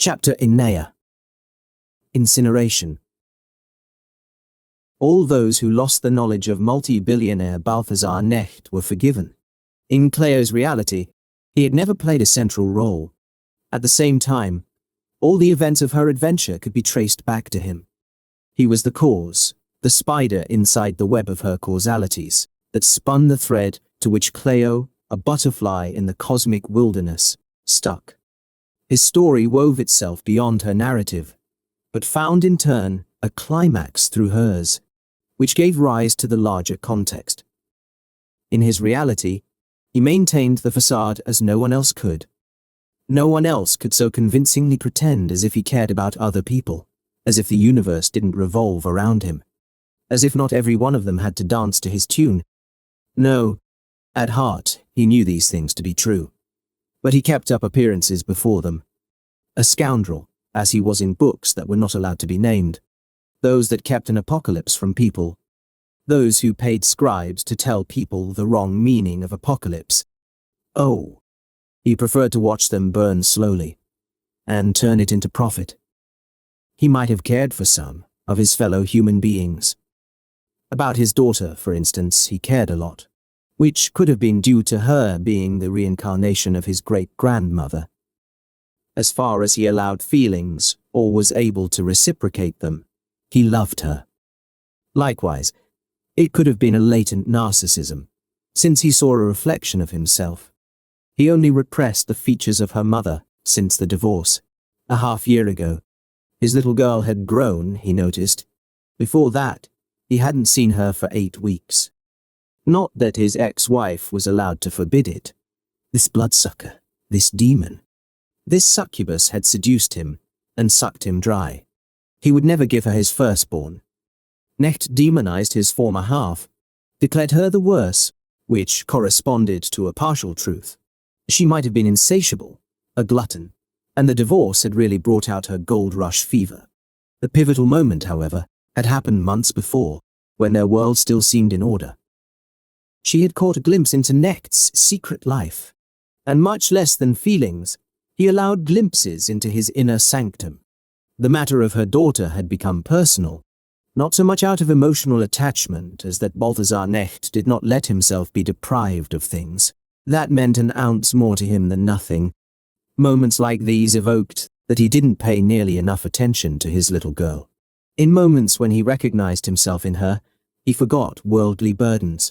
Chapter Inaya. Incineration. All those who lost the knowledge of multi-billionaire Balthasar Knecht were forgiven. In Kleio's reality, he had never played a central role. At the same time, all the events of her adventure could be traced back to him. He was the cause, the spider inside the web of her causalities, that spun the thread to which Kleio, a butterfly in the cosmic wilderness, stuck. His story wove itself beyond her narrative, but found in turn a climax through hers, which gave rise to the larger context. In his reality, he maintained the facade as no one else could. No one else could so convincingly pretend as if he cared about other people, as if the universe didn't revolve around him, as if not every one of them had to dance to his tune. No, at heart, he knew these things to be true. But he kept up appearances before them. A scoundrel, as he was in books that were not allowed to be named. Those that kept an apocalypse from people. Those who paid scribes to tell people the wrong meaning of apocalypse. Oh, he preferred to watch them burn slowly, and turn it into profit. He might have cared for some of his fellow human beings. About his daughter, for instance, he cared a lot, which could have been due to her being the reincarnation of his great-grandmother. As far as he allowed feelings, or was able to reciprocate them, he loved her. Likewise, it could have been a latent narcissism, since he saw a reflection of himself. He only repressed the features of her mother since the divorce. A half-year ago, his little girl had grown, he noticed. Before that, he hadn't seen her for 8 weeks. Not that his ex-wife was allowed to forbid it. This bloodsucker, this demon, this succubus had seduced him and sucked him dry. He would never give her his firstborn. Knecht demonized his former half, declared her the worse, which corresponded to a partial truth. She might have been insatiable, a glutton, and the divorce had really brought out her gold rush fever. The pivotal moment, however, had happened months before, when their world still seemed in order. She had caught a glimpse into Knecht's secret life, and much less than feelings, he allowed glimpses into his inner sanctum. The matter of her daughter had become personal, not so much out of emotional attachment as that Balthasar Knecht did not let himself be deprived of things. That meant an ounce more to him than nothing. Moments like these evoked that he didn't pay nearly enough attention to his little girl. In moments when he recognized himself in her, he forgot worldly burdens.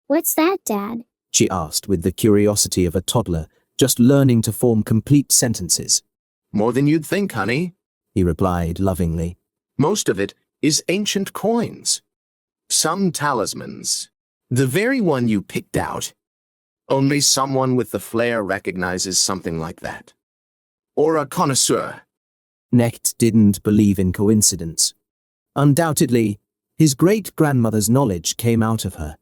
"What's that, Dad?" she asked with the curiosity of a toddler, just learning to form complete sentences. "More than you'd think, honey," he replied lovingly. "Most of it is ancient coins. Some talismans. The very one you picked out. Only someone with the flair recognizes something like that. Or a connoisseur." Knecht didn't believe in coincidence. Undoubtedly, his great-grandmother's knowledge came out of her.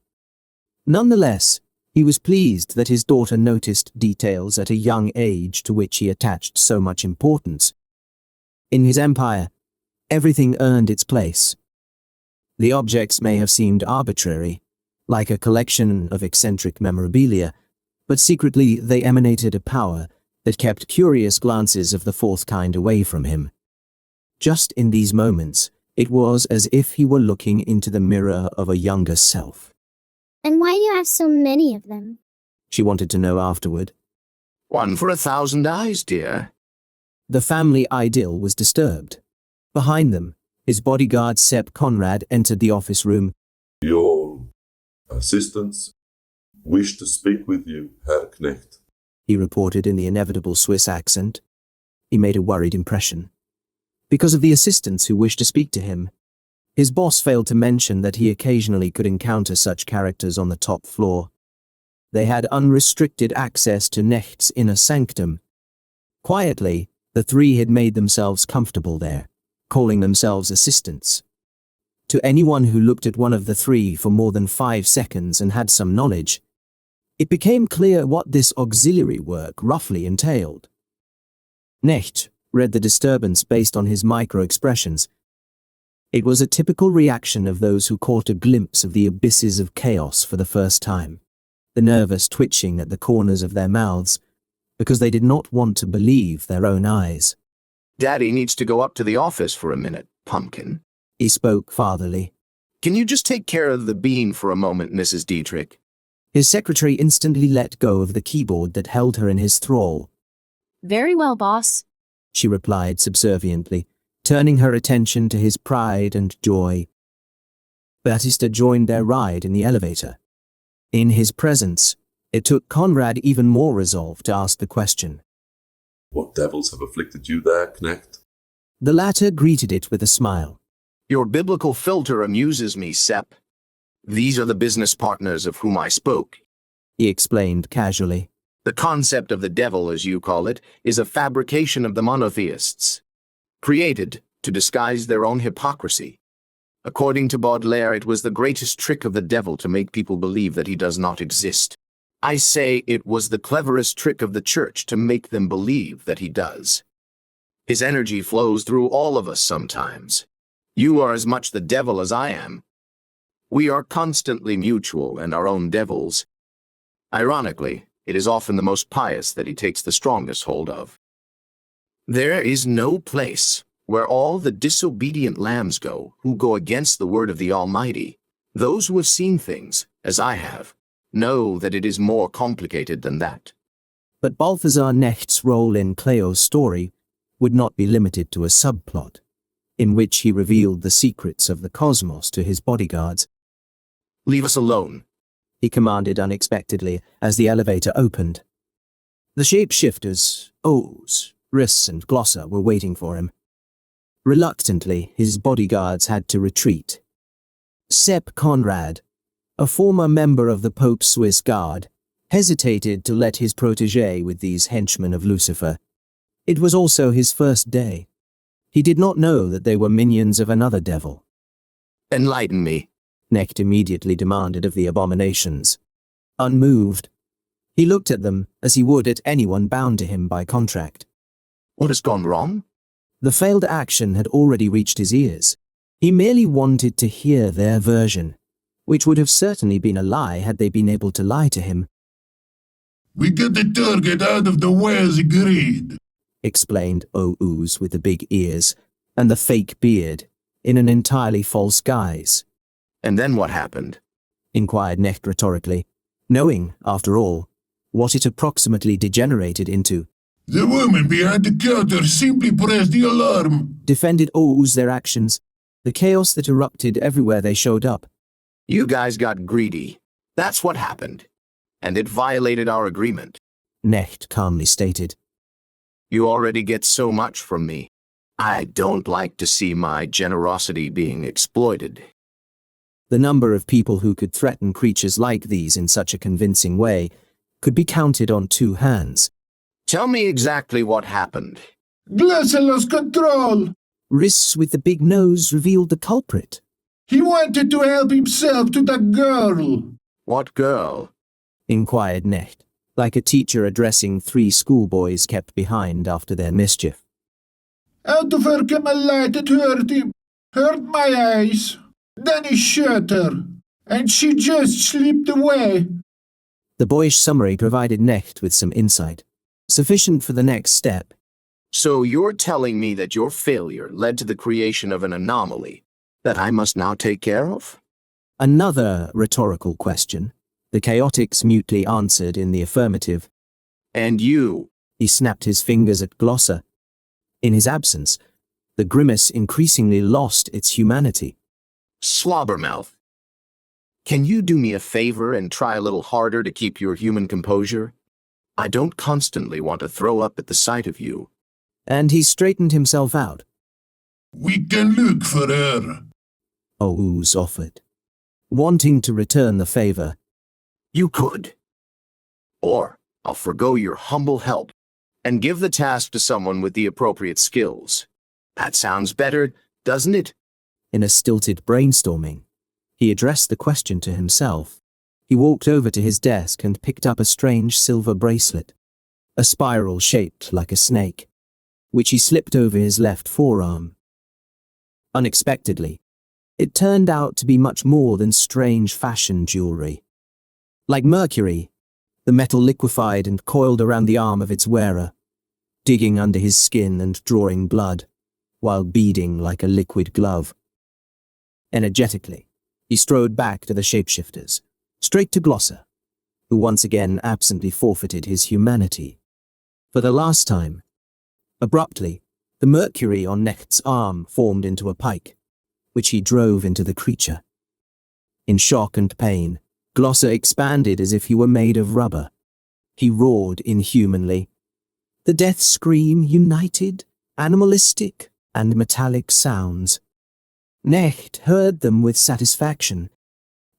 Nonetheless, he was pleased that his daughter noticed details at a young age to which he attached so much importance. In his empire, everything earned its place. The objects may have seemed arbitrary, like a collection of eccentric memorabilia, but secretly they emanated a power that kept curious glances of the fourth kind away from him. Just in these moments, it was as if he were looking into the mirror of a younger self. "And why do you have so many of them?" she wanted to know afterward. "One for 1,000 eyes, dear." The family idyll was disturbed. Behind them, his bodyguard Sepp Conrad entered the office room. "Your assistants wish to speak with you, Herr Knecht," he reported in the inevitable Swiss accent. He made a worried impression. Because of the assistants who wished to speak to him, his boss failed to mention that he occasionally could encounter such characters on the top floor. They had unrestricted access to Knecht's inner sanctum. Quietly, the three had made themselves comfortable there, calling themselves assistants. To anyone who looked at one of the three for more than 5 seconds and had some knowledge, it became clear what this auxiliary work roughly entailed. Knecht read the disturbance based on his micro-expressions. It was a typical reaction of those who caught a glimpse of the abysses of chaos for the first time, the nervous twitching at the corners of their mouths, because they did not want to believe their own eyes. Daddy needs to go up to the office for a minute, Pumpkin. He spoke fatherly. Can you just take care of the bean for a moment, Mrs. Dietrich? His secretary instantly let go of the keyboard that held her in his thrall. Very well, boss. She replied subserviently, turning her attention to his pride and joy. Batista joined their ride in the elevator. In his presence, it took Conrad even more resolve to ask the question. What devils have afflicted you there, Knecht? The latter greeted it with a smile. Your biblical filter amuses me, Sepp. These are the business partners of whom I spoke. He explained casually. The concept of the devil, as you call it, is a fabrication of the monotheists, created to disguise their own hypocrisy. According to Baudelaire, it was the greatest trick of the devil to make people believe that he does not exist. I say it was the cleverest trick of the church to make them believe that he does. His energy flows through all of us sometimes. You are as much the devil as I am. We are constantly mutual and our own devils. Ironically, it is often the most pious that he takes the strongest hold of. There is no place where all the disobedient lambs go who go against the word of the Almighty. Those who have seen things, as I have, know that it is more complicated than that. But Balthasar Knecht's role in Kleio's story would not be limited to a subplot, in which he revealed the secrets of the cosmos to his bodyguards. Leave us alone, he commanded unexpectedly as the elevator opened. The shapeshifters, Oz, Riss, and Glosser were waiting for him. Reluctantly, his bodyguards had to retreat. Sepp Conrad, a former member of the Pope's Swiss Guard, hesitated to let his protégé with these henchmen of Lucifer. It was also his first day. He did not know that they were minions of another devil. Enlighten me, Knecht immediately demanded of the abominations. Unmoved, he looked at them as he would at anyone bound to him by contract. What has gone wrong? The failed action had already reached his ears. He merely wanted to hear their version, which would have certainly been a lie had they been able to lie to him. We get the target out of the way as agreed, explained Oz with the big ears and the fake beard, in an entirely false guise. And then what happened? Inquired Knecht rhetorically, knowing, after all, what it approximately degenerated into. The woman behind the counter simply pressed the alarm, defended Oz their actions, the chaos that erupted everywhere they showed up. You guys got greedy. That's what happened. And it violated our agreement. Knecht calmly stated. You already get so much from me. I don't like to see my generosity being exploited. The number of people who could threaten creatures like these in such a convincing way could be counted on two hands. Tell me exactly what happened. Glosser lost control. Riss with the big nose revealed the culprit. He wanted to help himself to that girl. What girl? Inquired Knecht, like a teacher addressing 3 schoolboys kept behind after their mischief. Out of her came a light that hurt my eyes. Then he shot her, and she just slipped away. The boyish summary provided Knecht with some insight, sufficient for the next step. So you're telling me that your failure led to the creation of an anomaly that I must now take care of? Another rhetorical question. The chaotics mutely answered in the affirmative. And you? He snapped his fingers at Glosser. In his absence, the grimace increasingly lost its humanity. Slobbermouth. Can you do me a favor and try a little harder to keep your human composure? I don't constantly want to throw up at the sight of you. And he straightened himself out. We can look for her, Oz offered, wanting to return the favor. You could. Or I'll forgo your humble help and give the task to someone with the appropriate skills. That sounds better, doesn't it? In a stilted brainstorming, he addressed the question to himself. He walked over to his desk and picked up a strange silver bracelet, a spiral shaped like a snake, which he slipped over his left forearm. Unexpectedly, it turned out to be much more than strange fashion jewelry. Like mercury, the metal liquefied and coiled around the arm of its wearer, digging under his skin and drawing blood, while beading like a liquid glove. Energetically, he strode back to the shapeshifters, straight to Glosser, who once again absently forfeited his humanity. For the last time, abruptly, the mercury on Knecht's arm formed into a pike, which he drove into the creature. In shock and pain, Glosser expanded as if he were made of rubber. He roared inhumanly. The death scream united, animalistic and metallic sounds. Knecht heard them with satisfaction.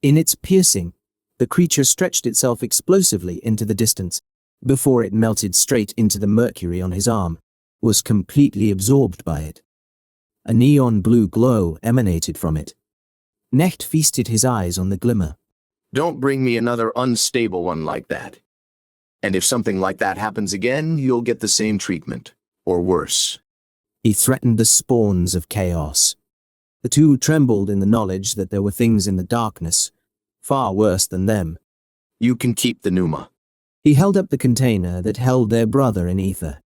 In its piercing, the creature stretched itself explosively into the distance, before it melted straight into the mercury on his arm, was completely absorbed by it. A neon blue glow emanated from it. Knecht feasted his eyes on the glimmer. Don't bring me another unstable one like that. And if something like that happens again, you'll get the same treatment, or worse. He threatened the spawns of chaos. The two trembled in the knowledge that there were things in the darkness, far worse than them. You can keep the pneuma. He held up the container that held their brother in ether.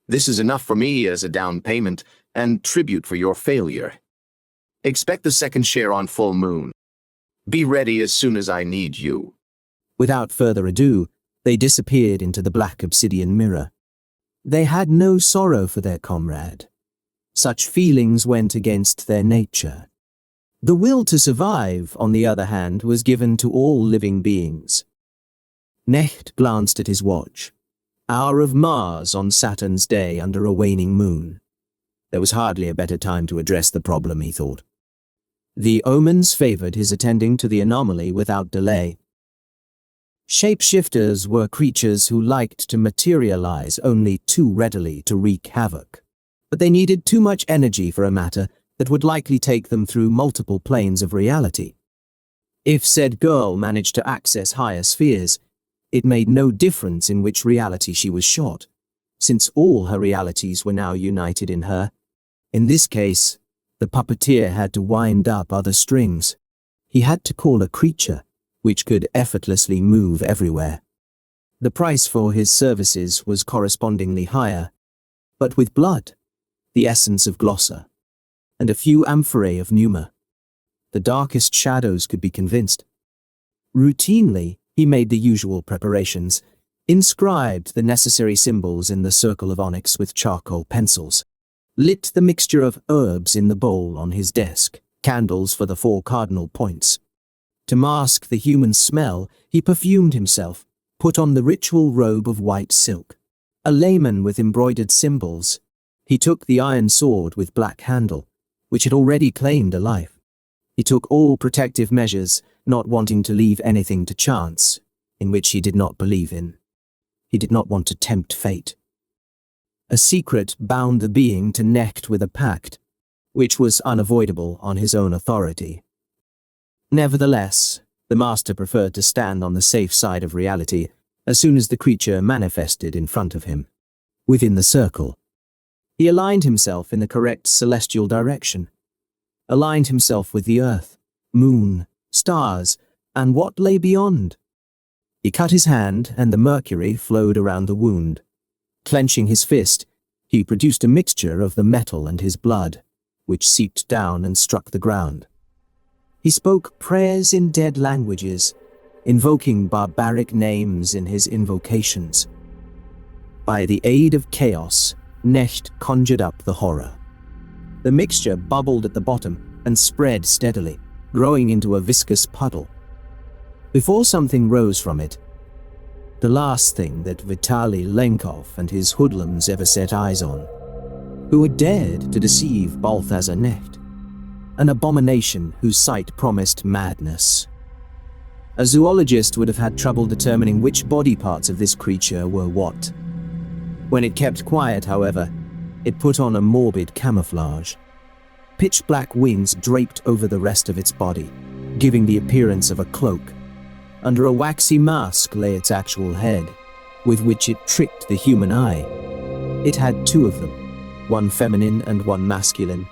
This is enough for me as a down payment and tribute for your failure. Expect the second share on full moon. Be ready as soon as I need you. Without further ado, they disappeared into the black obsidian mirror. They had no sorrow for their comrade. Such feelings went against their nature. The will to survive, on the other hand, was given to all living beings. Knecht glanced at his watch. Hour of Mars on Saturn's day under a waning moon. There was hardly a better time to address the problem, he thought. The omens favored his attending to the anomaly without delay. Shapeshifters were creatures who liked to materialize only too readily to wreak havoc. But they needed too much energy for a matter that would likely take them through multiple planes of reality. If said girl managed to access higher spheres, it made no difference in which reality she was shot, since all her realities were now united in her. In this case, the puppeteer had to wind up other strings. He had to call a creature, which could effortlessly move everywhere. The price for his services was correspondingly higher, but with blood, the essence of Glosser, and a few amphorae of pneuma, the darkest shadows could be convinced. Routinely, he made the usual preparations, inscribed the necessary symbols in the circle of onyx with charcoal pencils, lit the mixture of herbs in the bowl on his desk, candles for the 4 cardinal points. To mask the human smell, he perfumed himself, put on the ritual robe of white silk. A layman with embroidered symbols, he took the iron sword with black handle, which had already claimed a life. He took all protective measures, not wanting to leave anything to chance, in which he did not believe in. He did not want to tempt fate. A secret bound the being to Knecht with a pact, which was unavoidable on his own authority. Nevertheless, the master preferred to stand on the safe side of reality as soon as the creature manifested in front of him. Within the circle, he aligned himself in the correct celestial direction, aligned himself with the earth, moon, stars, and what lay beyond. He cut his hand, and the mercury flowed around the wound. Clenching his fist, he produced a mixture of the metal and his blood, which seeped down and struck the ground. He spoke prayers in dead languages, invoking barbaric names in his invocations. By the aid of chaos, Knecht conjured up the horror. The mixture bubbled at the bottom and spread steadily, growing into a viscous puddle. Before something rose from it, the last thing that Vitaly Lenkov and his hoodlums ever set eyes on, who had dared to deceive Balthasar Knecht, an abomination whose sight promised madness. A zoologist would have had trouble determining which body parts of this creature were what. When it kept quiet, however, it put on a morbid camouflage. Pitch-black wings draped over the rest of its body, giving the appearance of a cloak. Under a waxy mask lay its actual head, with which it tricked the human eye. It had 2 of them, one feminine and one masculine.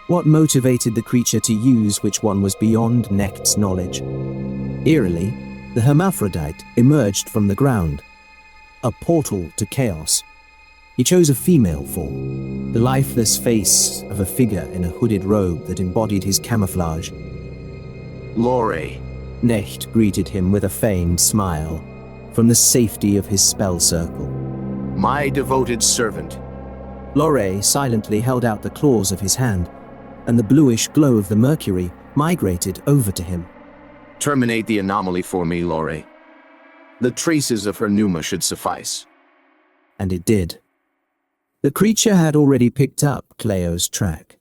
What motivated the creature to use which one was beyond Knecht's knowledge. Eerily, the hermaphrodite emerged from the ground, a portal to chaos. He chose a female form, the lifeless face of a figure in a hooded robe that embodied his camouflage. Lore, Knecht greeted him with a feigned smile from the safety of his spell circle. my devoted servant. Lore silently held out the claws of his hand, and the bluish glow of the mercury migrated over to him. Terminate the anomaly for me, Lore. The traces of her pneuma should suffice. And it did. The creature had already picked up Kleio's track.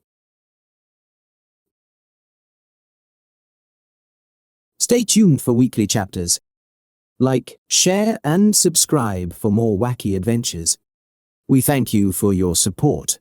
Stay tuned for weekly chapters. Like, share, and subscribe for more wacky adventures. We thank you for your support.